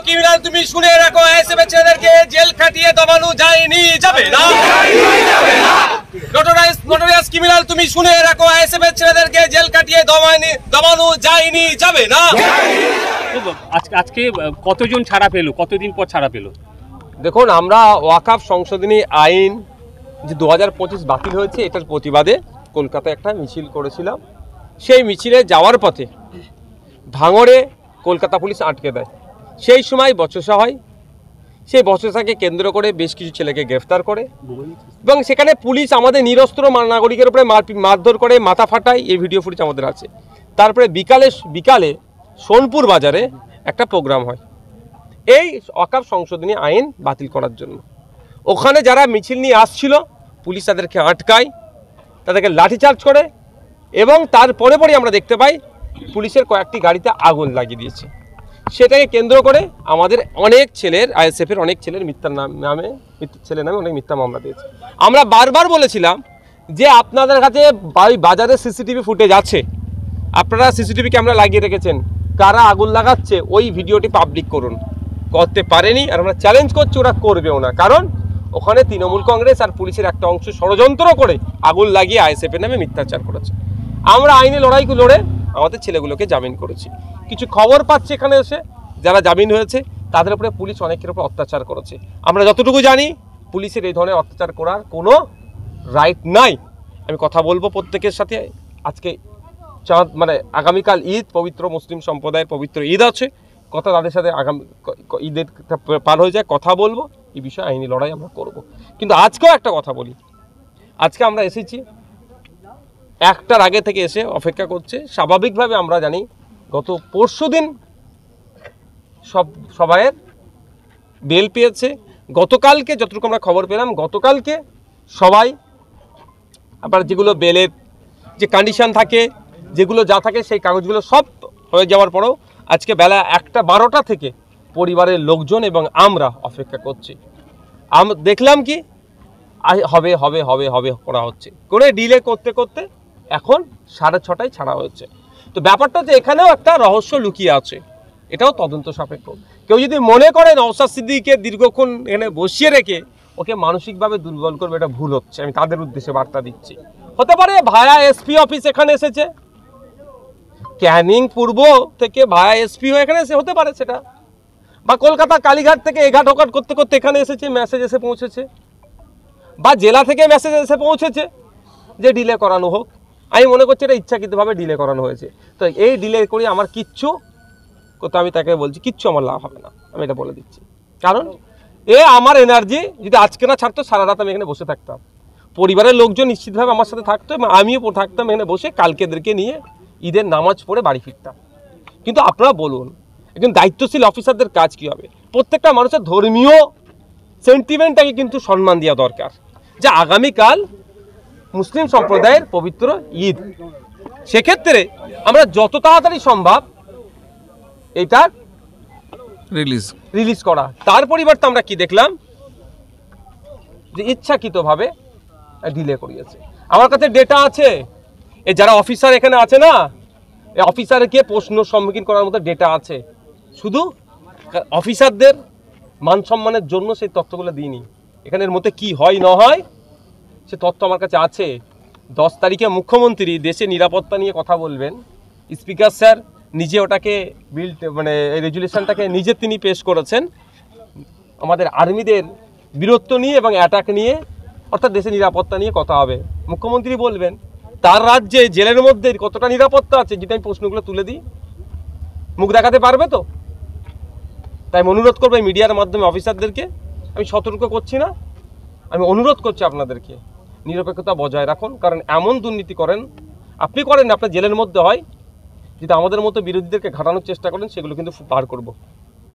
Criminal তুমি শুনে রাখো, আইএসএফ এর ছেলেদেরকে জেল খাটিয়ে দমানো যায়নি, যাবে না। নোটোরিয়াস ক্রিমিনাল তুমি শুনে রাখো, আইএসএফ এর ছেলেদেরকে জেল কাটিয়ে দমানো যায়নি, যাবে না। আজকে কতজন ছাড়া পেল, কতদিন পর ছাড়া পেল? দেখুন, আমরা ওয়াকফ সংশোধনী আইন যে 2025 বাতিল হয়েছে এটার প্রতিবাদে কলকাতায় একটা মিছিল করেছিলাম। সেই মিছিলে যাওয়ার পথে ভাঙড়ে কলকাতা পুলিশ আটকে দেয়। সেই সময় বচসা হয়, সেই বচসাকে কেন্দ্র করে বেশ কিছু ছেলেকে গ্রেফতার করে এবং সেখানে পুলিশ আমাদের নিরস্ত্র নাগরিকের উপরে মারধর করে, মাথা ফাটায়। এই ভিডিও ফুটেজ আমাদের আছে। তারপরে বিকালে সোনপুর বাজারে একটা প্রোগ্রাম হয় এই ওয়াকফ সংশোধনী আইন বাতিল করার জন্য। ওখানে যারা মিছিল নিয়ে আসছিল পুলিশ তাদেরকে আটকায়, তাদেরকে লাঠিচার্জ করে এবং তারপরে আমরা দেখতে পাই পুলিশের কয়েকটি গাড়িতে আগুন লাগিয়ে দিয়েছে। সেটাকে কেন্দ্র করে আমাদের অনেক ছেলের, আইএসএফের অনেক ছেলের নামে অনেক মিথ্যা মামলা দিয়েছে। আমরা বারবার বলেছিলাম যে আপনাদের কাছে বাজারে সিসিটিভি ফুটেজ আছে, আপনারা সিসিটিভি ক্যামেরা লাগিয়ে রেখেছেন, কারা আগুন লাগাচ্ছে ওই ভিডিওটি পাবলিক করুন। করতে পারেনি, আর আমরা চ্যালেঞ্জ করছি ওরা করবেও না। কারণ ওখানে তৃণমূল কংগ্রেস আর পুলিশের একটা অংশ ষড়যন্ত্র করে আগুন লাগিয়ে আইএসএফের নামে মিথ্যাচার করেছে। আমরা আইনে লড়াই লড়ে আমাদের ছেলেগুলোকে জামিন করেছি। কিছু খবর পাচ্ছি এখানে এসে যারা জামিন হয়েছে তাদের উপরে পুলিশ অনেকের উপর অত্যাচার করেছে। আমরা যতটুকু জানি পুলিশের এই ধরনের অত্যাচার করার কোনো রাইট নাই। আমি কথা বলবো প্রত্যেকের সাথে। আজকে আগামীকাল ঈদ, পবিত্র মুসলিম সম্প্রদায়ের পবিত্র ঈদ আছে। কথা তাদের সাথে আগামী ঈদের পার হয়ে যায়, কথা বলবো এই বিষয়ে আইনি লড়াই আমরা করব। কিন্তু আজকেও একটা কথা বলি, আজকে আমরা এসেছি একটার আগে থেকে এসে অপেক্ষা করছে। স্বাভাবিকভাবে আমরা জানি গত পরশুদিন সবাইয়ের বেল পেয়েছে। গতকালকে যতটুকু আমরা খবর পেলাম, গতকালকে সবাই আবার যেগুলো বেলের যে কন্ডিশন থাকে, যেগুলো যা থাকে সেই কাগজগুলো সব হয়ে যাওয়ার পরেও আজকে বেলা 1:12 থেকে পরিবারের লোকজন এবং আমরা অপেক্ষা করছি। দেখলাম কি হবে হবে হবে হবে করা হচ্ছে, করে ডিলে করতে করতে এখন 6:30টায় ছাড়া হয়েছে। তো ব্যাপারটা যে এখানেও একটা রহস্য লুকিয়ে আছে, এটাও তদন্ত সাপেক্ষ। কেউ যদি মনে করে নওশাদ সিদ্দিকীকে দীর্ঘক্ষণ এখানে বসিয়ে রেখে ওকে মানসিকভাবে দুর্বল করবে, এটা ভুল হচ্ছে। আমি তাদের উদ্দেশ্যে বার্তা দিচ্ছি। হতে পারে ভায়া এসপি অফিস এখানে এসেছে, ক্যানিং পূর্ব থেকে ভায়া এসপি হয়ে এখানে এসে হতে পারে সেটা, বা কলকাতা কালীঘাট থেকে এঘাট ওঘাট করতে করতে এখানে এসেছে, মেসেজ এসে পৌঁছেছে, বা জেলা থেকে মেসেজ এসে পৌঁছেছে যে ডিলে করানো হোক। আমি মনে করছি এটা ইচ্ছাকৃতভাবে ডিলে করানো হয়েছে। তো এই ডিলে করে আমার কিচ্ছু, কোথাও আমি তাকে বলছি কিচ্ছু আমার লাভ হবে না, আমি এটা বলে দিচ্ছি। কারণ আমার এনার্জি যদি আজকে না ছাড়তো সারা রাত আমি এখানে বসে থাকতাম, পরিবারের লোকজন নিশ্চিতভাবে আমার সাথে থাকতো এবং আমিও থাকতাম এখানে বসে, কালকেদেরকে নিয়ে ঈদের নামাজ পড়ে বাড়ি ফিরতাম। কিন্তু আপনারা বলুন একজন দায়িত্বশীল অফিসারদের কাজ কী হবে? প্রত্যেকটা মানুষের ধর্মীয় সেন্টিমেন্টটাকে কিন্তু সম্মান দেওয়া দরকার, যে আগামীকাল মুসলিম সম্প্রদায়ের পবিত্র ঈদ। সেক্ষেত্রে আমরা যত তাড়াতাড়ি সম্ভব এটা রিলিজ করা। তার পরিবর্তে আমরা কি দেখলাম যে ইচ্ছাকৃতভাবে ডিলে করিয়েছে। আমার কাছে ডেটা আছে, এই যারা অফিসার এখানে আছে না, এই অফিসারকে প্রশ্ন সম্মুখীন করার মতো ডেটা আছে। শুধু অফিসারদের মান সম্মানের জন্য সেই তথ্যগুলো দিইনি, এখানের মধ্যে কি হয় না হয় সে তথ্য আমার কাছে আছে। 10 তারিখে মুখ্যমন্ত্রী দেশে নিরাপত্তা নিয়ে কথা বলবেন, স্পিকার স্যার নিজে ওটাকে রেজুলেশনটাকে নিজে তিনি পেশ করেছেন। আমাদের আর্মিদের বীরত্ব নিয়ে এবং অ্যাটাক নিয়ে, অর্থাৎ দেশে নিরাপত্তা নিয়ে কথা হবে। মুখ্যমন্ত্রী বলবেন তার রাজ্যে জেলের মধ্যে কতটা নিরাপত্তা আছে, যদি আমি প্রশ্নগুলো তুলে দিই মুখ দেখাতে পারবে তো? তাই আমি অনুরোধ করবো মিডিয়ার মাধ্যমে অফিসারদেরকে, আমি সতর্ক করছি না, আমি অনুরোধ করছি আপনাদেরকে নিরপেক্ষতা বজায় রাখুন। কারণ এমন দুর্নীতি আপনি করেন আপনার জেলের মধ্যে হয়, যদি আমাদের মতো বিরোধীদেরকে ঘাটানোর চেষ্টা করেন সেগুলো কিন্তু বার করব।